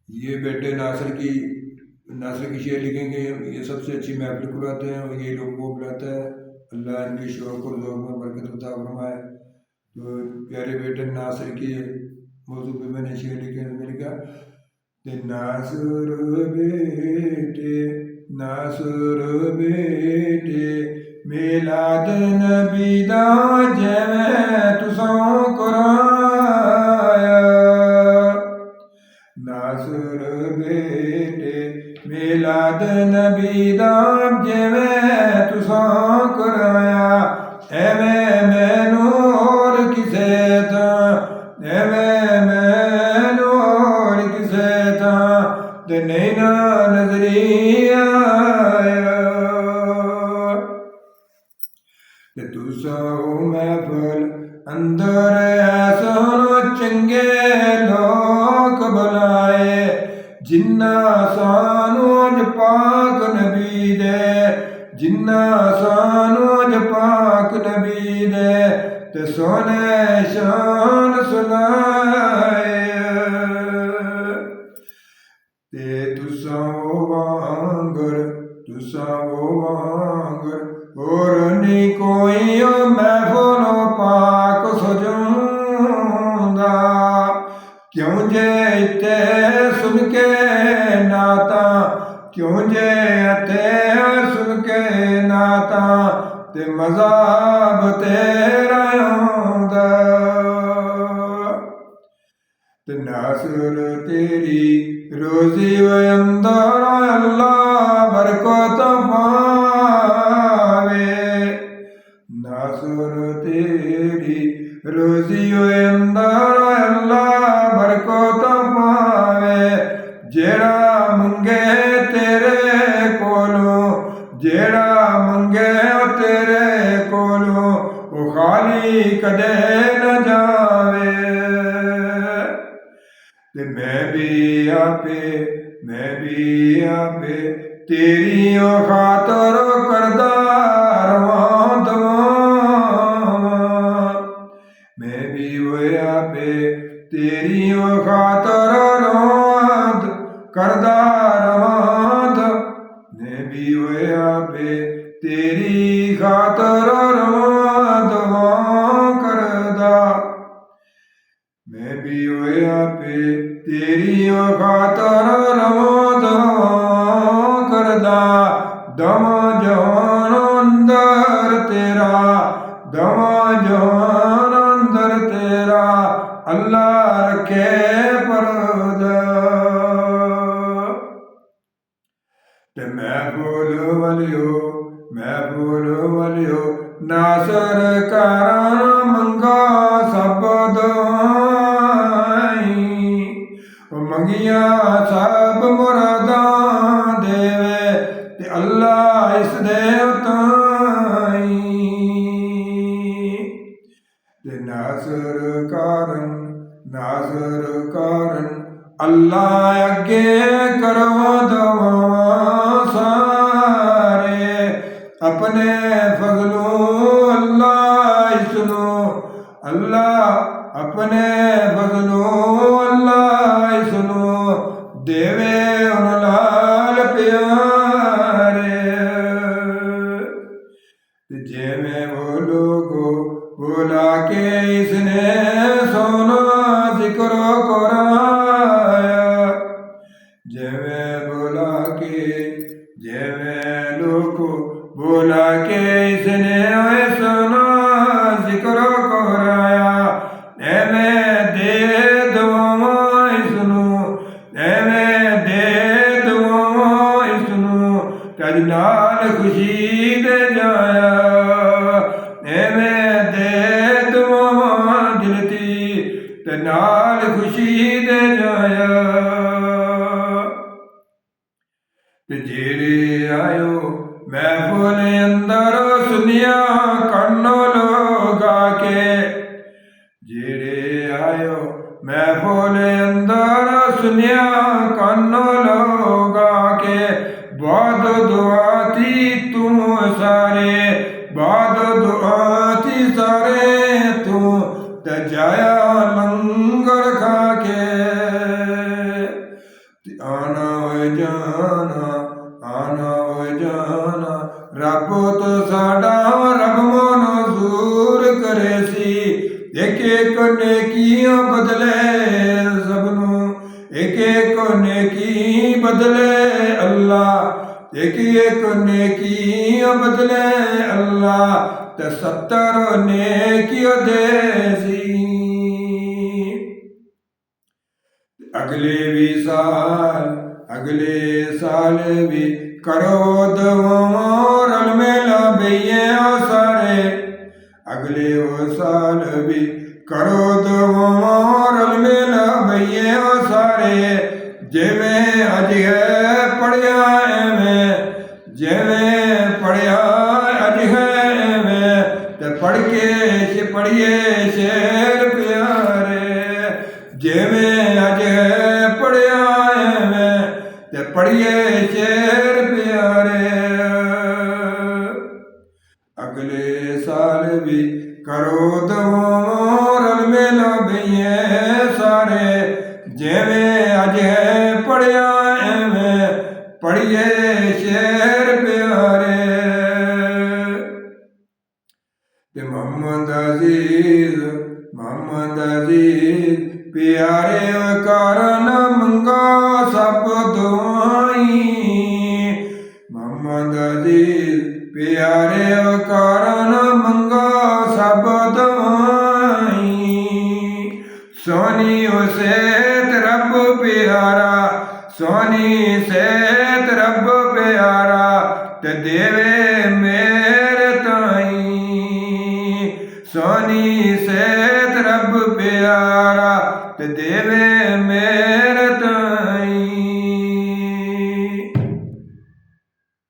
ये बेटे नासिर की शेर लिखेंगे, ये सबसे अच्छी महफिल बुलाते हैं और ये लोग को बुलाता है। अल्लाह इनके शौक़ और ज़ौक़ में बरकत अता फरमाए। तो प्यारे बेटे नासिर के मौजू पे मैंने शेर लिखे, मैंने कहा नासिर बेटे मिलाद नबी दा जिवें तुसां कराया। नासिर बेटे मिलाद नबी दा जिवें तुसां कराया, एवें मैनू होर किसे तां, एवें मैनू होर किसे तां ते नहीं ना नजरी आया। ते तुसां महफल अंदर ऐसो चंगे लोग बुलाए, जिन्ना सानू अज पाक नबी दे, जिन्ना सानू अज पाक नबी दे ते सोने शान सुनाए। ते तुसां वांगर और नहीं कोई महफल पाक सजूंदा, क्यों जे इत्ते सुन के नाता, क्यों जे इत्ते सुन के नाता ते मज़ाब तेरा आंदा। ते नासिर तेरी रोज़ी व अंदर अल्लाह बरकत पावे। नासिर तेरी रोज़ी व अंदर अल्लाह बरकत पावे। जेड़ा मंगे तेरे कोलों, जेड़ा मंगे तेरे कोलों वो खाली कदे न जावे। ते मैं भी आपे तेरी खातर करदा रवां दुआवां। मैं भी आपे तेरी खातर करदा रवां, मैं भी आपे तेरी खातर रवां दुआं करदा। मैं भी आपे तेरी खातर रवां दुआं करदा। दमा जहान अंदर तेरा, दमा जहान अंदर तेरा अल्लाह रखे परदा। ते महफूल वलियो नासिर करां मंगा सब दुआई, मंगिया सब मुरादां देवे ते अल्लाह इस दे ताई। ते नासिर कारण अल्लाह अगे करो दुआवां सारे, अपने फजलों अल्लाह इसनो, अल्लाह अपने फजलों अल्लाह इसनो देवे उन लाल प्यारे। जिवें वो लोगो बुला के इसने सोना जिक्र कराया, जिवें लोगो बुला के इसने सोना जिक्र कराया, एवें दे दुआवां इसनू, एवें दे दुआवां इसनू कज नाल खुशी दे जाया। एवें दे दुआवां दिलती ते नाल खुशी दे जाया। ते जेड़े आयो महफिल अंदर सुनिया कन्नो लोग आके, जेड़े आयो महफिल अंदर सुनिया कन्नो लोग आके, बाद दुआ थी तुम सारे, बाद दुआ थी सारे तू ते जाया लंगर खा के। ਤੇ ਆਣਾ ਹੋਏ ਜਾਣਾ ਰੱਬ ਤੋਂ ਸਾਡਾ ਰੱਬ ਮਨਜ਼ੂਰ ਕਰੇ ਸੀ। ਇੱਕ ਇੱਕ ਨੇਕੀਆਂ ਬਦਲੇ ਸਭ ਨੂੰ, ਇੱਕ ਇੱਕ ਨੇਕੀ ਬਦਲੇ ਅੱਲਾ, ਇੱਕ ਇੱਕ ਨੇਕੀਆਂ ਬਦਲੇ ਅੱਲਾ, ਤੇ 70 ਨੇਕੀਆਂ ਦੇ ਸੀ। ਅਗਲੇ ਸਾਲ ਵੀ ਕਰੋ ਦੁਆਵਾਂ ਰਲ ਮਿਲ ਬਈਏ ਸਾਰੇ, ਅਗਲੇ ਸਾਲ ਵੀ ਕਰੋ ਦੁਆਵਾਂ ਰਲ ਮਿਲ ਬਈਏ ਸਾਰੇ, ਜਿਵੇਂ ਅੱਜ ਹੈ ਪੜ੍ਹਿਆ ਐਵੇਂ, ਜਿਵੇਂ ਪੜ੍ਹਿਆ ਅੱਜ ਹੈ ਐਵੇਂ, ਤੇ ਪੜ੍ਹ ਕੇ ਪੜ੍ਹੀਏ ਸ਼ੇਰ ਪਿਆਰੇ, ਜਿਵੇਂ ਅੱਜ ਹੈ ਪੜ੍ਹਿਆ ਐਵੇਂ, ਤੇ ਪੜ੍ਹੀਏ ਸ਼ੇਰ ਪਿਆਰੇ। ਅਗਲੇ ਸਾਲ ਵੀ ਕਰੋ ਦੁਆਵਾਂ ਰਲ ਮਿਲ ਬਈਏ ਸਾਰੇ, ਜਿਵੇਂ ਅੱਜ ਹੈ ਪੜ੍ਹਿਆ ਐਵੇਂ, ਪੜ੍ਹੀਏ ਸ਼ੇਰ ਪਿਆਰੇ। ਤੇ ਮੁਹੰਮਦ ਅਜ਼ੀਜ਼ ਪਿਆਰੇ ਕਾਰਨ ਮੰਗਾ ਸਭ ਦੁਆਈ, ਮੁਹੰਮਦ ਅਜ਼ੀਜ਼ ਪਿਆਰੇ ਕਾਰਨ ਮੰਗਾ ਸਭ ਦੁਆਈ, ਸੋਹਣੀ ਸੇਤ ਰੱਬ ਪਿਆਰਾ, ਸੋਹਣੀ ਸੇਤ ਰੱਬ ਪਿਆਰਾ, ਤੇ ਦੇਵੇ ਮੇਰੇ ਤਾਈ, ਸੋਹਣੀ ਸੇਤ ਰੱਬ ਪਿਆਰਾ, ਤੇ ਦੇਵੇ